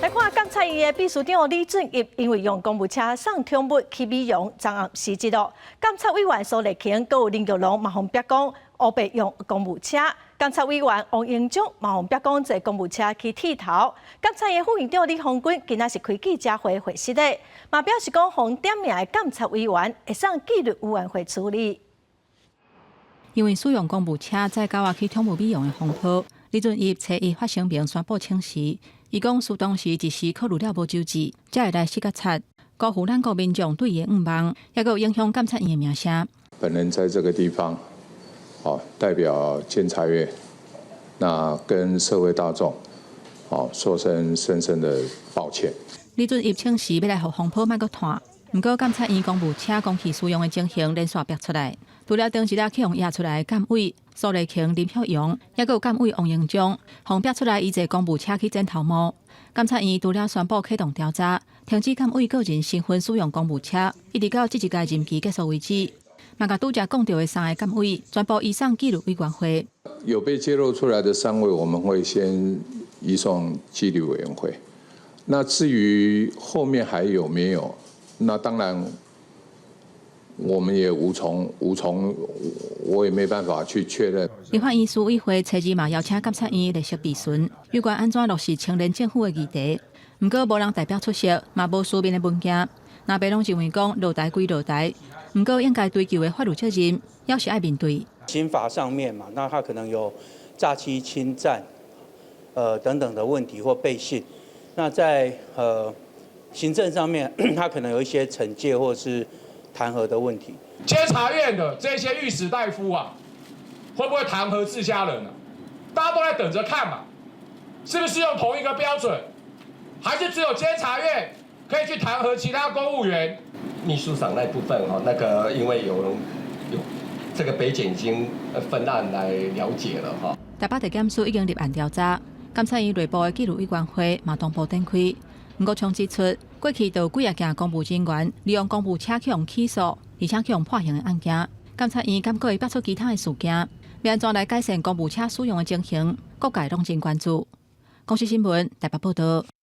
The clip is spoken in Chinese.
来看监察院的秘书长李俊义，因为用公务车送宠物去美容，昨暗失职了。监察委员苏立卿、还有林玉龙嘛，互逼讲乌白用公务车。监察委员王英忠嘛，互逼讲坐公务车去剃头。监察院副院长李鸿钧今仔是开记者会会室内，嘛表示讲，红点名的监察委员会送纪律委员会处理。因为使用公务车载狗仔去宠物美容的风波，李俊义初一发声明宣布请辞。伊讲，事当时一时考虑了无周至，才会来视察察，辜负咱国民众对伊的愿望，也有影响监察院的名声。本人在这个地方，代表监察院，那跟社会大众，说声深深的抱歉。李俊义请辞要来互风波莫阁拖，不过监察院公务车公器私用的情形连续爆出来，除了当时去用压出来的监委苏立卿、林秀荣，也有监委王英忠，互逼出来伊坐公务车去剪头毛。监察院除了宣布启动调查，停止监委个人身份使用公务车，一直到这一届任期结束为止。嘛，甲拄则讲到的3个监委全部移送纪律委员会。有被揭露出来的3位，我们会先移送纪律委员会。那至于后面还有没有，那当然。我们也无从，我也没办法去确认。立法院司委会初二嘛邀请监察院列席备询，有关安怎落实青年政府的议题，不过无人代表出席，嘛无书面的文件。那边拢认为讲落台归落台，不过应该追究的法律责任，要是爱面对。刑法上面嘛，那他可能有诈欺、侵占，等等的问题或背信。那在行政上面，他可能有一些惩戒或是弹劾的问题。监察院的这些御史大夫啊，会不会弹劾自家人呢？大家都在等着看嘛，是不是用同一个标准，还是只有监察院可以去弹劾其他公务员？秘书长那部分那个因为有这个北检已经分案来了解了哈。台北地检署已经立案调查，监察院内部的纪律委员会嘛同步展开。不过，冲指出，过去就有几件公务人员利用公务车去用起诉，而且去用判刑的案件。监察院敢会爆出其他的事件，要安怎来改善公务车使用的情形，各界拢真关注。公视新闻台北报道。